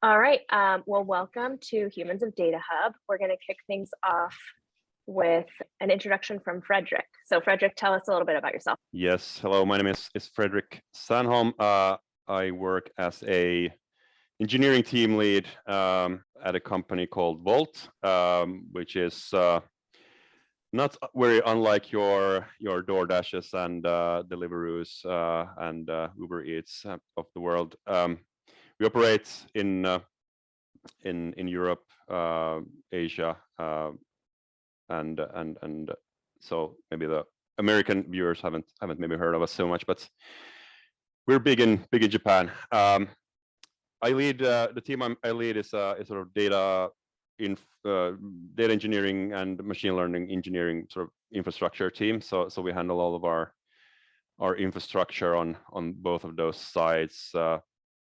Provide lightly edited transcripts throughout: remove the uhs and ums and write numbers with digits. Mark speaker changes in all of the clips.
Speaker 1: All right. Well, welcome to Humans of DataHub. We're going to kick things off with an introduction from Fredrik. So Fredrik, tell us a little bit about yourself.
Speaker 2: Yes. Hello, my name is Fredrik Sannholm. I work as a engineering team lead at a company called Wolt, which is not very unlike your DoorDashes and Deliveroos and Uber Eats of the world. We operate in Europe, Asia, and so maybe the American viewers haven't maybe heard of us so much, but we're big in Japan. I lead the team I lead is sort of data engineering and machine learning engineering sort of infrastructure team. So we handle all of our infrastructure on both of those sides.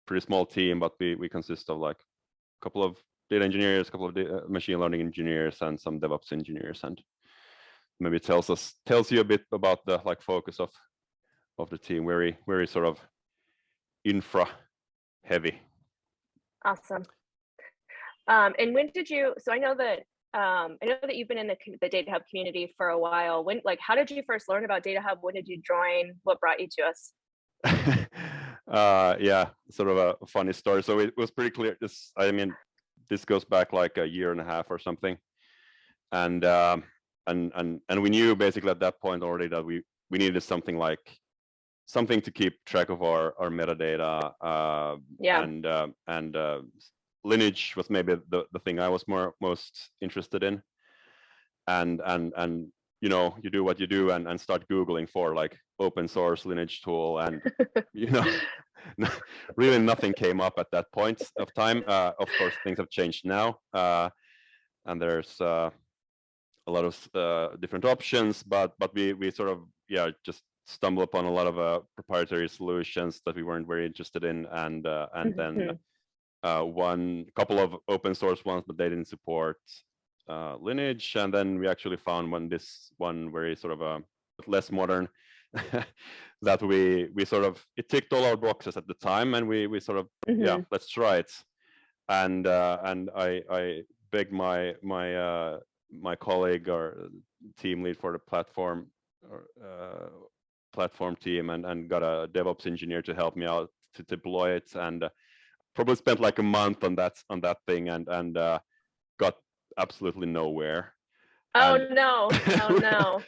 Speaker 2: Pretty small team, but we consist of like a couple of data engineers, a couple of machine learning engineers, and some DevOps engineers. And maybe tells you a bit about the like focus of the team. Very sort of infra heavy.
Speaker 1: Awesome. And when did you? So I know that you've been in the DataHub community for a while. When, like, how did you first learn about DataHub? When did you join? What brought you to us?
Speaker 2: Yeah, sort of a funny story. So it was pretty clear. This goes back like a year and a half or something, and we knew basically at that point already that we needed something to keep track of our metadata. And lineage was maybe the thing I was most interested in, and you know, you do what you do and start Googling for like open source lineage tool, and you know, really nothing came up at that point of time. Of course, things have changed now, and there's a lot of different options, but we sort of just stumble upon a lot of proprietary solutions that we weren't very interested in, and then one couple of open source ones, but they didn't support lineage, and then we actually found this one very sort of a less modern that we sort of, it ticked all our boxes at the time, and we sort of let's try it, and I begged my colleague or team lead for the platform team and got a DevOps engineer to help me out to deploy it, and probably spent like a month on that thing, and got absolutely nowhere.
Speaker 1: Oh no! Oh no!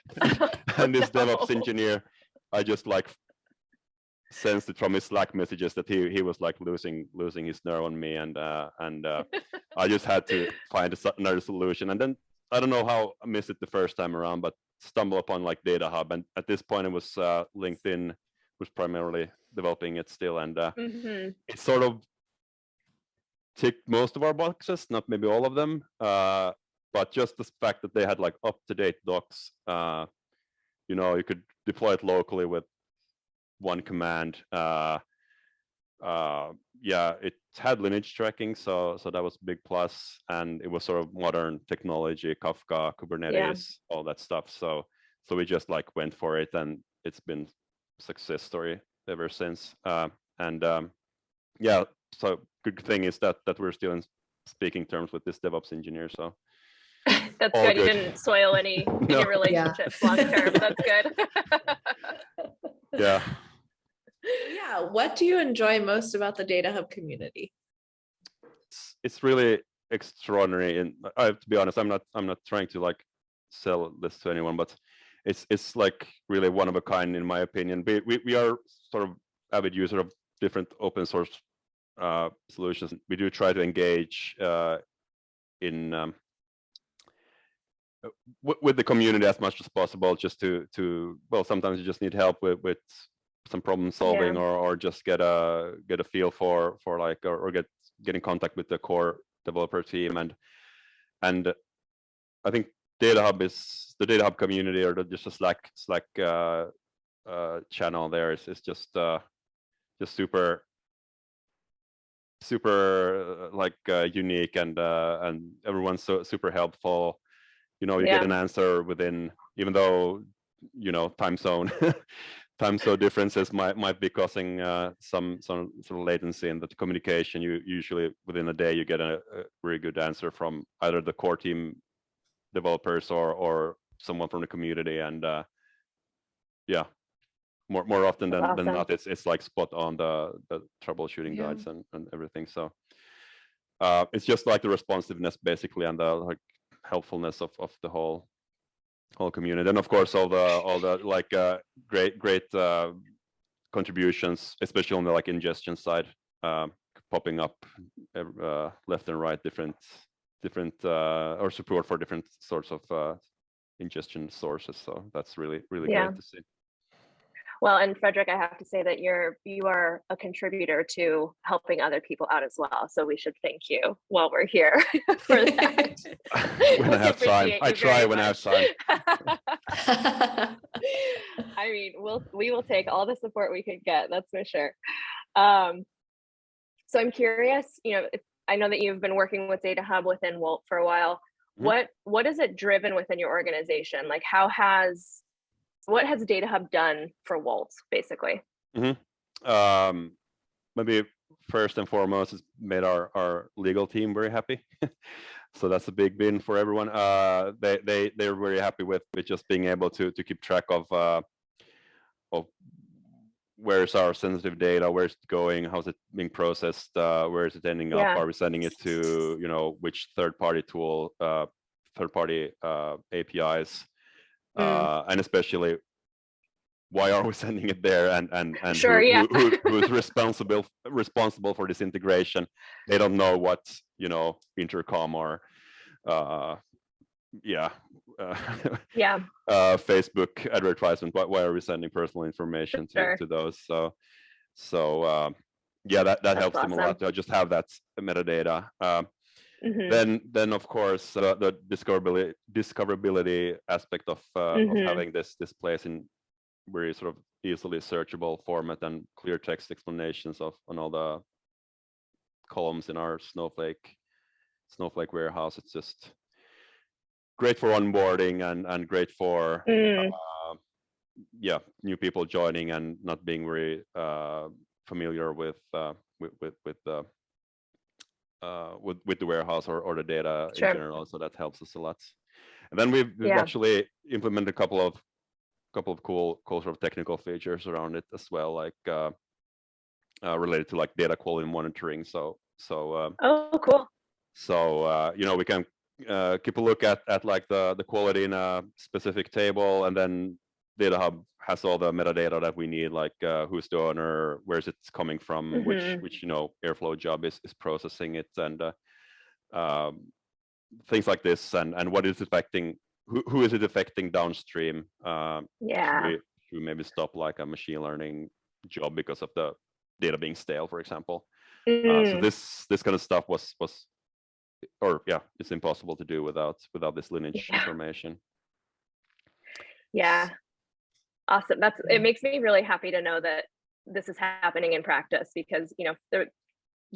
Speaker 2: And this DevOps engineer, I just like sensed it from his Slack messages that he was like losing his nerve on me, and I just had to find another solution. And then I don't know how I missed it the first time around, but stumbled upon like DataHub, and at this point it was LinkedIn was primarily developing it still, and it sort of ticked most of our boxes, not maybe all of them, but just the fact that they had like up-to-date docs. You know, you could deploy it locally with one command. It had lineage tracking, so that was a big plus, and it was sort of modern technology, Kafka, Kubernetes, all that stuff. So we just like went for it, and it's been a success story ever since. So good thing is that we're still in speaking terms with this DevOps engineer. So
Speaker 1: that's good. You didn't soil any relationships long term. That's good.
Speaker 2: Yeah.
Speaker 3: Yeah. What do you enjoy most about the DataHub community?
Speaker 2: It's really extraordinary, and I have to be honest, I'm not trying to like sell this to anyone, but it's like really one of a kind in my opinion. We are sort of avid user of different open source solutions. We do try to engage in with the community as much as possible, just to well, sometimes you just need help with some problem solving, or just get a feel for like, or get in contact with the core developer team, and I think DataHub is the DataHub community, or just a Slack channel there is just super like unique, and everyone's so super helpful. You know, you get an answer within, even though, you know, time zone time zone differences might be causing some sort of latency in the communication. You usually within a day you get a very good answer from either the core team developers or someone from the community, and yeah, more often than not, it's like spot on the troubleshooting guides and everything. So it's just like the responsiveness basically, and the like helpfulness of the whole community, and of course all the like great contributions, especially on the like ingestion side, popping up left and right, different or support for different sorts of ingestion sources. So that's really great to see.
Speaker 1: Well, and Fredrik, I have to say that you are a contributor to helping other people out as well. So we should thank you while we're here for that.
Speaker 2: When I have time, I try when I have time.
Speaker 1: I mean, we will take all the support we could get. That's for sure. So I'm curious. I know that you've been working with DataHub within Wolt for a while. Mm-hmm. What has it driven within your organization? Like, what has DataHub done for Waltz, basically?
Speaker 2: Mm-hmm. Maybe first and foremost, it's made our legal team very happy. So that's a big win for everyone. They're very happy with just being able to keep track of where's our sensitive data, where's it going, how's it being processed, where is it ending up, are we sending it to which third-party tool, third-party APIs. And especially, why are we sending it there? And sure, who's responsible for this integration? They don't know what intercom or Facebook advertisement. Why are we sending personal information to those? So that helps them a lot to just have that metadata. Then of course the discoverability aspect of having this place in very sort of easily searchable format and clear text explanations on all the columns in our Snowflake warehouse. It's just great for onboarding and great for new people joining and not being very familiar with the warehouse or the data in general, so that helps us a lot. And then we've actually implemented a couple of cool sort of technical features around it as well, like related to like data quality monitoring. So
Speaker 1: cool.
Speaker 2: So we can keep a look at like the quality in a specific table, and then DataHub has all the metadata that we need, like who's the owner, where's it coming from, which Airflow job is processing it, and things like this, and what is affecting, who is it affecting downstream. Should we maybe stop like a machine learning job because of the data being stale, for example. So this kind of stuff it's impossible to do without this lineage information.
Speaker 1: Yeah. Awesome. It makes me really happy to know that this is happening in practice, because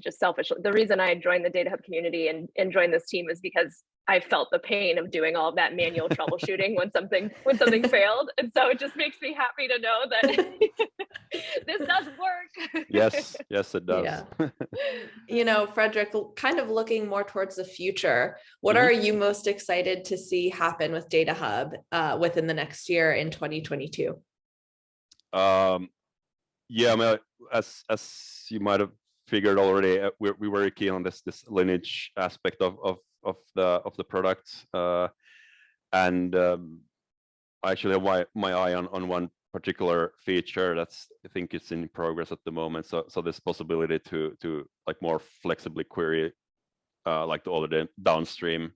Speaker 1: just selfishly, the reason I joined the DataHub community and joined this team is because I felt the pain of doing all of that manual troubleshooting when something failed, and so it just makes me happy to know that this does work.
Speaker 2: Yes, it does.
Speaker 3: Yeah. Fredrik, kind of looking more towards the future, what are you most excited to see happen with DataHub within the next year in 2022?
Speaker 2: As you might have figured already, we're very keen on this lineage aspect of the product, and I actually have my eye on one particular feature that's, I think it's in progress at the moment. So this possibility to like more flexibly query like all the downstream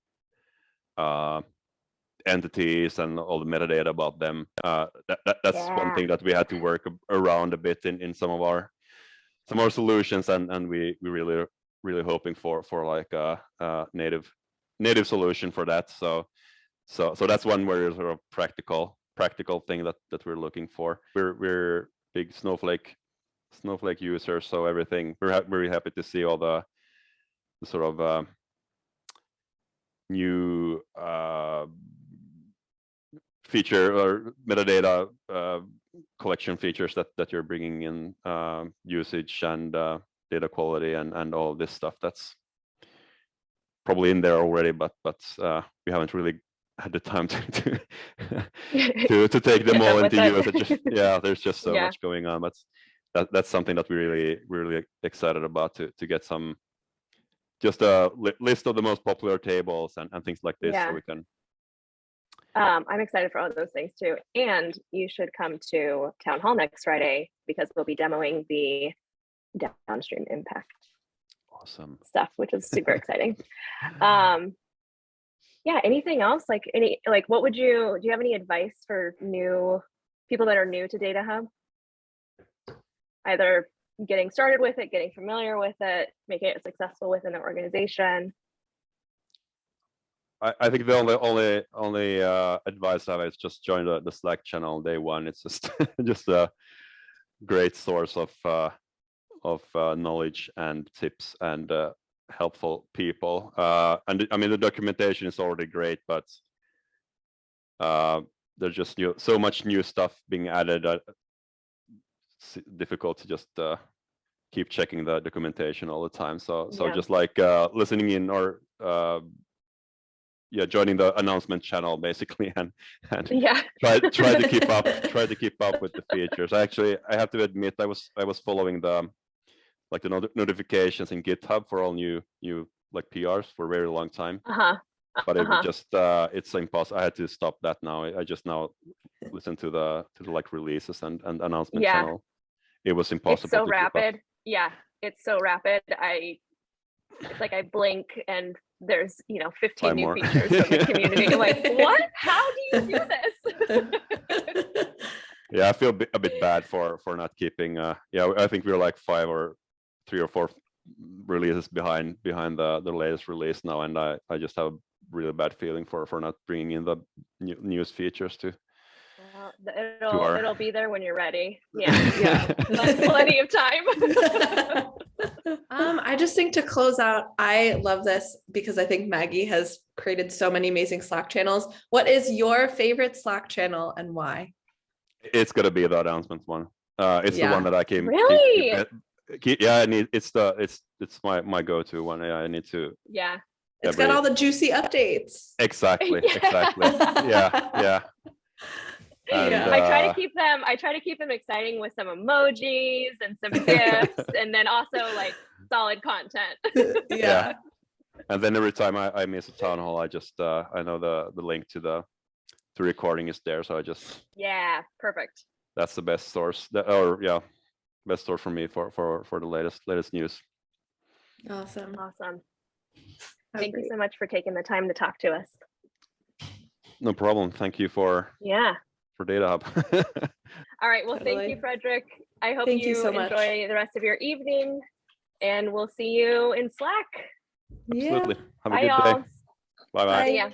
Speaker 2: entities and all the metadata about them. That's one thing that we had to work around a bit in some of our solutions, and we really hoping for like a native solution for that. So that's one where sort of practical thing that we're looking for. We're big Snowflake users, so everything, we're very happy to see all the sort of new feature or metadata collection features that you're bringing in, usage and data quality and all this stuff that's probably in there already, but we haven't really had the time to to take them all into use. Yeah, there's just so much going on. But that's something that we're really excited about, to get some, just a list of the most popular tables and things like this, so we can.
Speaker 1: I'm excited for all of those things too. And you should come to Town Hall next Friday, because we'll be demoing the downstream impact stuff, which is super exciting. Yeah, anything else? Like what do you have any advice for new people that are new to DataHub? Either getting started with it, getting familiar with it, making it successful within the organization.
Speaker 2: I think the only advice I have is just join the Slack channel day one. It's just just a great source of knowledge and tips and helpful people. And I mean, the documentation is already great, but there's just so much new stuff being added. It's difficult to just keep checking the documentation all the time. So just like listening in, or joining the announcement channel basically, and try to keep up with the features. I have to admit, I was following the notifications in GitHub for all new like PRs for a very long time. But it was just it's impossible. I had to stop that now. I just now listen to the like releases and announcement channel. It was impossible.
Speaker 1: It's so rapid. Yeah, it's so rapid. It's like I blink and there's 15 new features from the community. I'm like, what? How do you do this?
Speaker 2: Yeah, I feel a bit bad for not keeping. I think we're like 3 or 4 releases behind the latest release now, and I just have a really bad feeling for not bringing in the newest features to.
Speaker 1: Well, it'll be there when you're ready. Yeah. Plenty of time.
Speaker 3: I just think, to close out, I love this because I think Maggie has created so many amazing Slack channels. What is your favorite Slack channel and why?
Speaker 2: It's gonna be the announcements one. It's the one that I came.
Speaker 1: Really?
Speaker 2: It's my go-to one. Yeah, I need to.
Speaker 1: Yeah.
Speaker 3: It's got all the juicy updates.
Speaker 2: Exactly. Yeah. And,
Speaker 1: I try to keep them exciting with some emojis and some gifs, and then also like solid content.
Speaker 3: Yeah.
Speaker 2: And then every time I miss a town hall, I just I know the link to the recording is there, so I just.
Speaker 1: Yeah, perfect.
Speaker 2: That's the best source. Best source for me for the latest news.
Speaker 3: Awesome.
Speaker 1: Thank you so much for taking the time to talk to us.
Speaker 2: No problem. Thank you for DataHub.
Speaker 1: All right. Well, thank you, Fredrik. I hope you so enjoy the rest of your evening, and we'll see you in Slack.
Speaker 2: Absolutely. Have a
Speaker 1: Bye,
Speaker 2: good
Speaker 1: y'all.
Speaker 2: day. Bye.
Speaker 1: See ya.